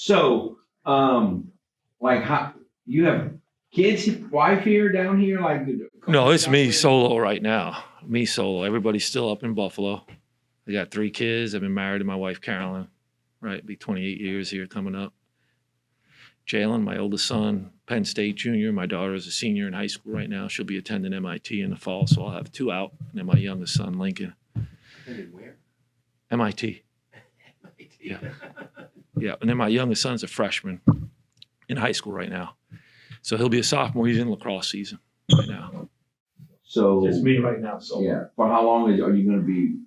So, like, how you have kids, wife here, down here, like? No, it's me solo right now. Me solo. Everybody's still up in Buffalo. I got 3 kids. I've been married to my wife, Carolyn. Right, be 28 years here coming up. Jalen, my oldest son, Penn State junior. My daughter is a senior in high school right now. She'll be attending MIT in the fall, so I'll have 2 out. And then my youngest son, Lincoln. Where? MIT. Yeah. Yeah. And then my youngest son's a freshman in high school right now. So he'll be a sophomore. He's in lacrosse season right now. So It's me right now. So yeah. For how long are you going to be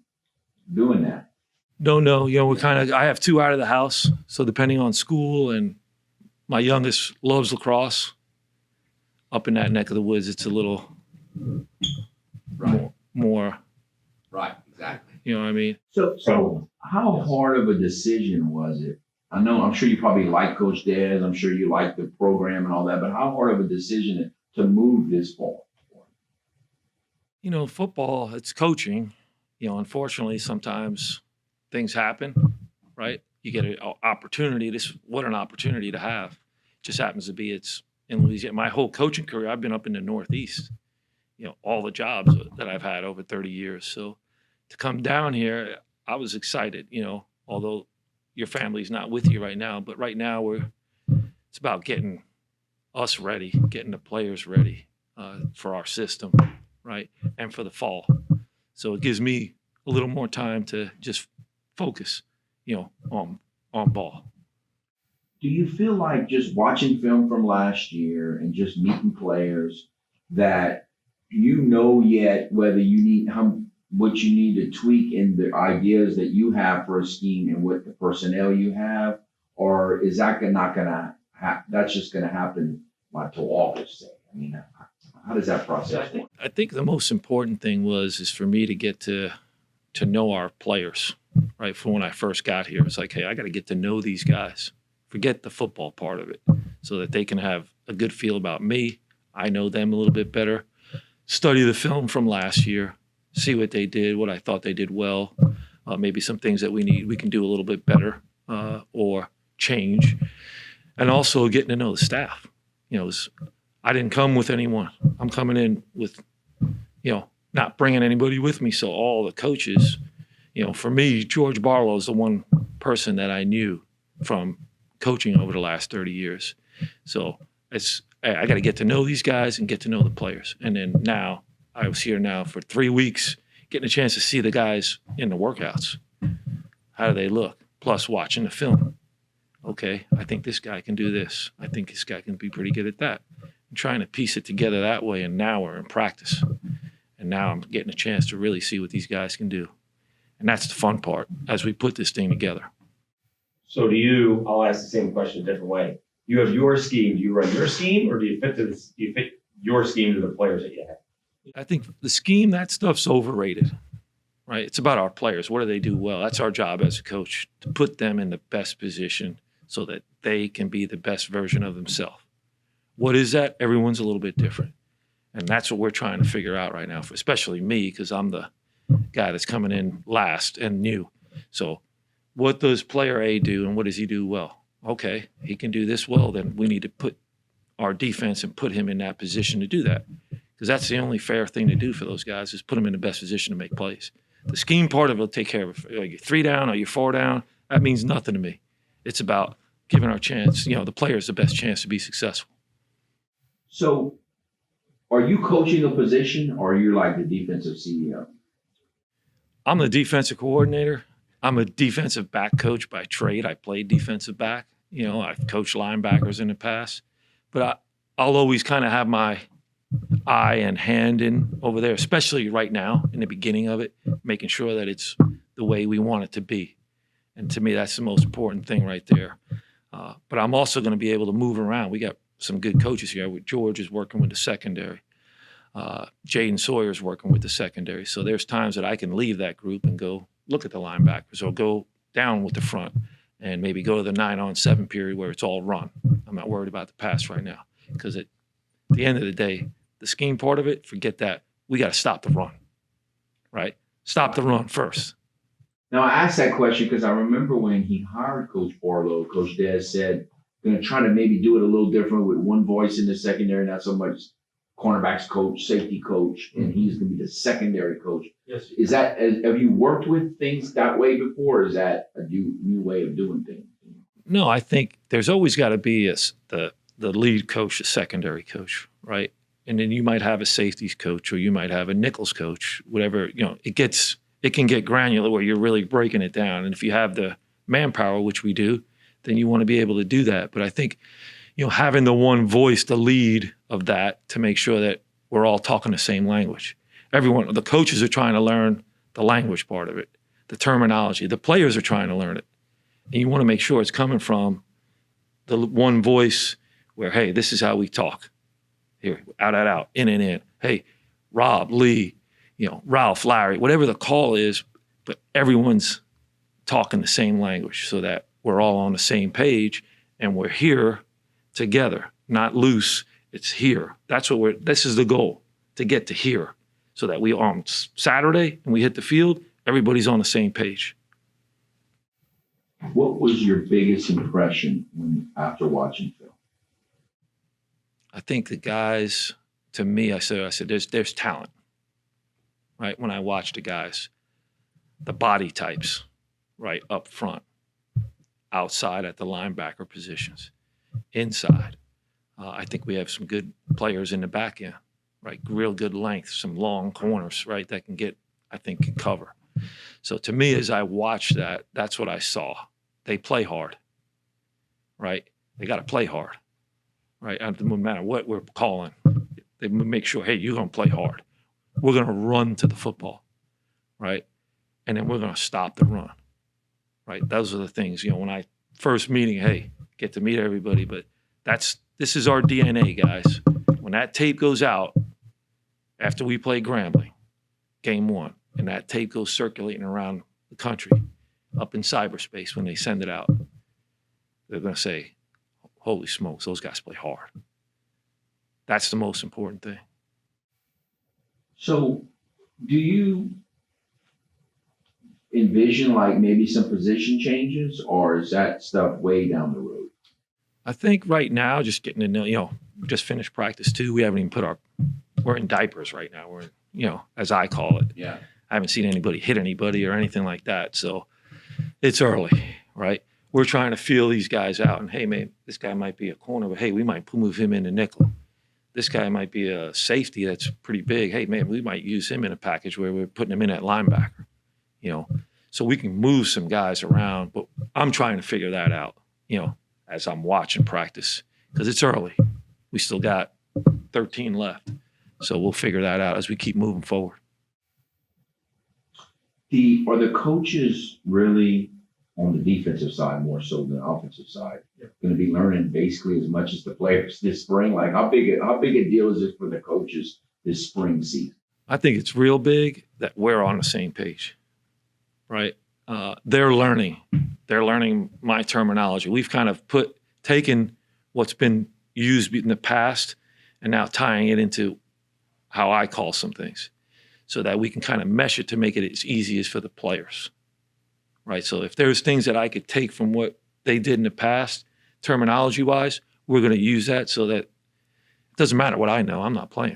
doing that? No. You know, I have 2 out of the house. So depending on school, and my youngest loves lacrosse. Up in that neck of the woods, it's a little more. Right. Exactly. You know what I mean? So how hard of a decision was it? I'm sure you probably like Coach Dez. I'm sure you like the program and all that, but how hard of a decision to move this fall? You know, football, it's coaching. You know, unfortunately, sometimes things happen, right? You get an opportunity. What an opportunity to have. It just happens to be it's in Louisiana. My whole coaching career, I've been up in the Northeast. You know, all the jobs that I've had over 30 years. So to come down here, I was excited, you know, although your family's not with you right now. But right now, it's about getting us ready, getting the players ready for our system, right, and for the fall. So it gives me a little more time to just focus, you know, on ball. Do you feel like just watching film from last year and just meeting players that you know yet whether you need what you need to tweak in the ideas that you have for a scheme and with the personnel you have, or is that not gonna that's just gonna happen like till August? Say, I mean, how does that process work? I think the most important thing is for me to get to know our players, right? From when I first got here, it's like, hey, I got to get to know these guys. Forget the football part of it, so that they can have a good feel about me. I know them a little bit better. Study the film from last year, see what they did, what I thought they did well, maybe some things that we can do a little bit better or change, and also getting to know the staff. You know, I didn't come with anyone. I'm coming in with, you know, not bringing anybody with me. So all the coaches, you know, for me, George Barlow is the one person that I knew from coaching over the last 30 years. So I got to get to know these guys and get to know the players. And then now I was here now for 3 weeks, getting a chance to see the guys in the workouts. How do they look? Plus watching the film. Okay, I think this guy can do this. I think this guy can be pretty good at that. I'm trying to piece it together that way, and now we're in practice. And now I'm getting a chance to really see what these guys can do. And that's the fun part as we put this thing together. So I'll ask the same question a different way. You have your scheme. Do you run your scheme, or do you fit your scheme to the players that you have? I think the scheme, that stuff's overrated, right? It's about our players. What do they do well? That's our job as a coach, to put them in the best position so that they can be the best version of themselves. What is that? Everyone's a little bit different. And that's what we're trying to figure out right now, especially me, because I'm the guy that's coming in last and new. So what does player A do, and what does he do well? Okay, he can do this well, then we need to put our defense and put him in that position to do that, because that's the only fair thing to do for those guys, is put them in the best position to make plays. The scheme part of it will take care of it. Are you 3 down? Are you 4 down? That means nothing to me. It's about giving our chance, you know, the players the best chance to be successful. So are you coaching a position, or are you like the defensive CEO? I'm the defensive coordinator. I'm a defensive back coach by trade. I played defensive back. You know, I've coached linebackers in the past. But I'll always kind of have my eye and hand in over there, especially right now in the beginning of it, making sure that it's the way we want it to be. And to me, that's the most important thing right there. But I'm also going to be able to move around. We got some good coaches here. George is working with the secondary. Jaden Sawyer's working with the secondary. So there's times that I can leave that group and go look at the linebackers, or go down with the front and maybe go to the 9-on-7 period where it's all run. I'm not worried about the pass right now, because at the end of the day, the scheme part of it, forget that. We got to stop the run, right? Stop the run first. Now, I asked that question because I remember when he hired Coach Barlow, Coach Des said, going to try to maybe do it a little different with one voice in the secondary, not so much cornerbacks coach, safety coach, and he's going to be the secondary coach. Yes. Is that, have you worked with things that way before? Or is that a new way of doing things? No, I think there's always got to be the lead coach, the secondary coach, right? And then you might have a safeties coach, or you might have a nickels coach, whatever. It can get granular where you're really breaking it down. And if you have the manpower, which we do, then you want to be able to do that. But I think, having the one voice, the lead of that, to make sure that we're all talking the same language. The coaches are trying to learn the language part of it, the terminology. The players are trying to learn it. And you want to make sure it's coming from the one voice where, hey, this is how we talk. Here, out, in. Hey, Rob, Lee, Ralph, Larry, whatever the call is, but everyone's talking the same language so that we're all on the same page and we're here together, not loose. It's here. This is the goal, to get to here so that we on Saturday and we hit the field, everybody's on the same page. What was your biggest impression after watching film? I think the guys, to me, I said, there's talent, right? When I watch the guys, the body types, right, up front, outside at the linebacker positions, inside. I think we have some good players in the back end, right? Real good length, some long corners, right, that can cover. So to me, as I watched that, that's what I saw. They play hard, right? They got to play hard, right? No matter what we're calling, they make sure, hey, you're going to play hard. We're going to run to the football, right? And then we're going to stop the run, right? Those are the things, when I first meeting, hey, get to meet everybody, but this is our DNA, guys. When that tape goes out after we play Grambling, game 1, and that tape goes circulating around the country, up in cyberspace, when they send it out, they're going to say, holy smokes, those guys play hard. That's the most important thing. So do you envision like maybe some position changes, or is that stuff way down the road? I think right now, just getting to know, just finished practice too. We haven't even we're in diapers right now. We're in, as I call it. Yeah. I haven't seen anybody hit anybody or anything like that. So it's early, right? We're trying to feel these guys out. And, hey, man, this guy might be a corner, but, hey, we might move him into nickel. This guy might be a safety that's pretty big. Hey, man, we might use him in a package where we're putting him in at linebacker, So we can move some guys around. But I'm trying to figure that out, as I'm watching practice, because it's early. We still got 13 left. So we'll figure that out as we keep moving forward. Are the coaches really on the defensive side more so than the offensive side going to be learning basically as much as the players this spring? Like how big a deal is it for the coaches this spring season? I think it's real big that we're on the same page, right? They're learning my terminology. We've kind of taken what's been used in the past and now tying it into how I call some things, so that we can kind of mesh it to make it as easy as for the players, right? So if there's things that I could take from what they did in the past, terminology-wise, we're going to use that so that it doesn't matter what I know. I'm not playing,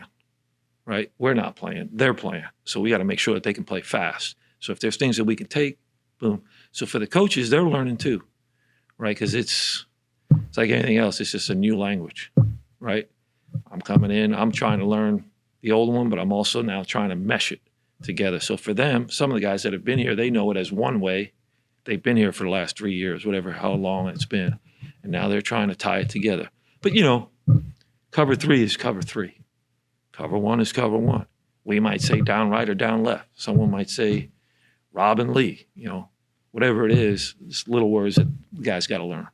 right? We're not playing. They're playing. So we got to make sure that they can play fast. So if there's things that we can take, boom. So for the coaches, they're learning too, right? Because it's like anything else. It's just a new language, right? I'm coming in. I'm trying to learn the old one, but I'm also now trying to mesh it together. So for them, some of the guys that have been here, they know it as one way. They've been here for the last 3 years, how long it's been. And now they're trying to tie it together. But, cover 3 is cover 3. Cover 1 is cover 1. We might say down right or down left. Someone might say Rob and Lee, whatever it is, it's little words that the guys got to learn.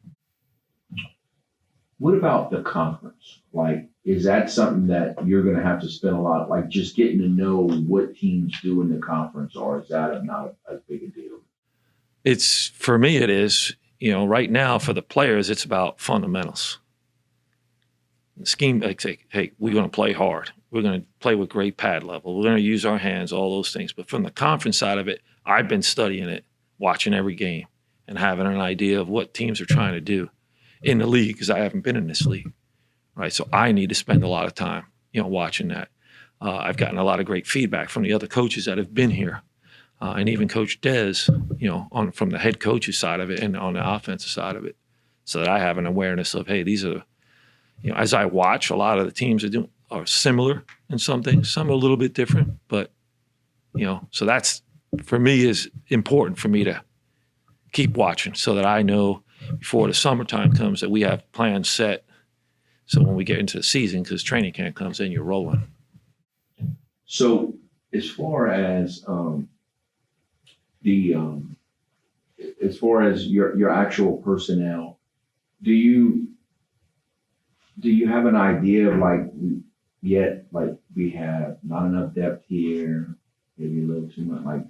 What about the conference? Like, is that something that you're going to have to spend a lot, like just getting to know what teams do in the conference, or is that not as big a deal? For me, it is. Right now for the players, it's about fundamentals. The scheme, like say, hey, we're going to play hard. We're going to play with great pad level. We're going to use our hands, all those things. But from the conference side of it, I've been studying it watching every game and having an idea of what teams are trying to do in the league, because I haven't been in this league, right? So I need to spend a lot of time, watching that. I've gotten a lot of great feedback from the other coaches that have been here, and even Coach Dez, from the head coach's side of it and on the offensive side of it, so that I have an awareness of, hey, these are, as I watch, a lot of the teams are similar in some things, some are a little bit different, but so that's, for me, is important for me to keep watching so that I know before the summertime comes that we have plans set. So when we get into the season, because training camp comes in, you're rolling. So as far as your actual personnel, do you have an idea of we have not enough depth here, maybe a little too much,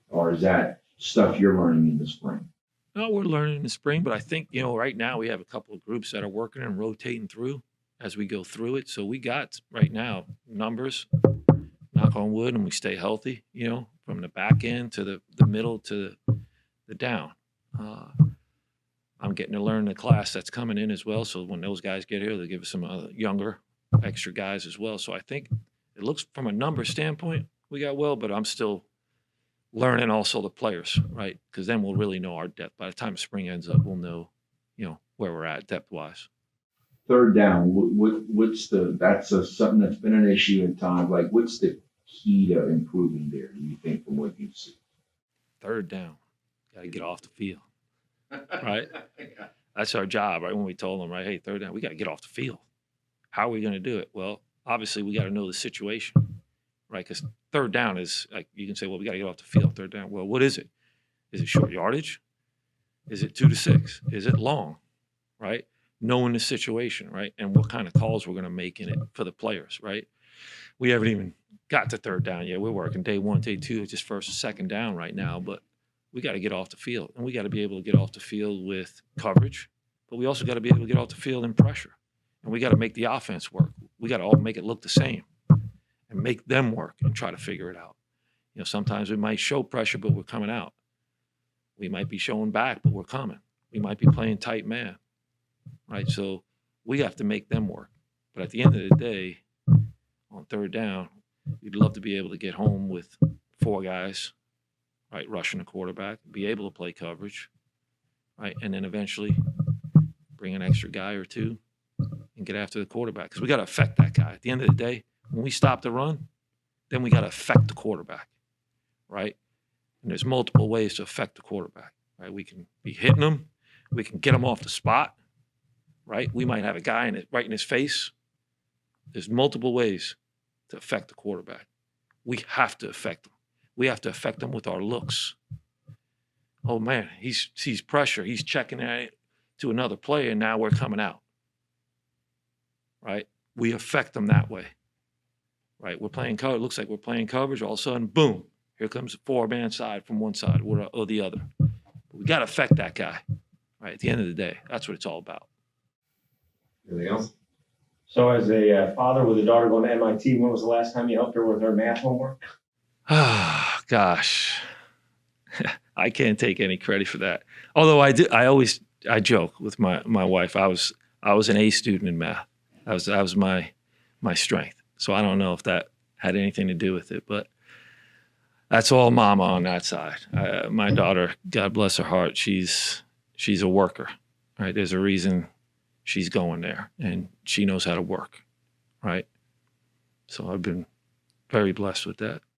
or is that stuff you're learning in the spring? No, we're learning in the spring, but I think, right now we have a couple of groups that are working and rotating through as we go through it. So we got right now numbers, knock on wood, and we stay healthy, from the back end to the middle to the down. I'm getting to learn the class that's coming in as well. So when those guys get here, they'll give us some younger, extra guys as well. So I think it looks, from a number standpoint, we got well, but I'm still learning also the players, right? Because then we'll really know our depth. By the time spring ends up, we'll know, where we're at depth-wise. Third down, that's something that's been an issue in time. What's the key to improving there, do you think, from what you've seen? Third down, got to get off the field, right? That's our job, right? When we told them, right, hey, third down, we got to get off the field. How are we going to do it? Well, obviously, we got to know the situation, right? Because third down is, you can say, well, we got to get off the field, third down. Well, what is it? Is it short yardage? Is it 2 to 6? Is it long, right? Knowing the situation, right? And what kind of calls we're going to make in it for the players, right? We haven't even got to third down yet. We're working day 1, day 2, just first and second down right now, but we got to get off the field, and we got to be able to get off the field with coverage, but we also got to be able to get off the field in pressure, and we got to make the offense work. We got to all make it look the same and make them work and try to figure it out. Sometimes we might show pressure, but we're coming out. We might be showing back, but we're coming. We might be playing tight man, right? So we have to make them work. But at the end of the day, on third down, we'd love to be able to get home with 4 guys, right, rushing the quarterback, be able to play coverage, right, and then eventually bring an extra guy or 2 and get after the quarterback, because we got to affect that guy. At the end of the day, when we stop the run, then we got to affect the quarterback, right? And there's multiple ways to affect the quarterback, right? We can be hitting them. We can get them off the spot, right? We might have a guy right in his face. There's multiple ways to affect the quarterback. We have to affect them. We have to affect them with our looks. Oh, man, he sees pressure. He's checking at it to another player, and now we're coming out, right? We affect them that way, right? We're playing cover. It looks like we're playing coverage. All of a sudden, boom, here comes a 4-man side from one side or the other. But we got to affect that guy, right? At the end of the day, that's what it's all about. Anything else? So as a father with a daughter going to MIT, when was the last time you helped her with her math homework? Ah, gosh. I can't take any credit for that. Although I joke with my wife. I was an A student in math. That was my strength. So I don't know if that had anything to do with it, but that's all mama on that side. My daughter, God bless her heart, she's a worker, right? There's a reason she's going there, and she knows how to work, right? So I've been very blessed with that.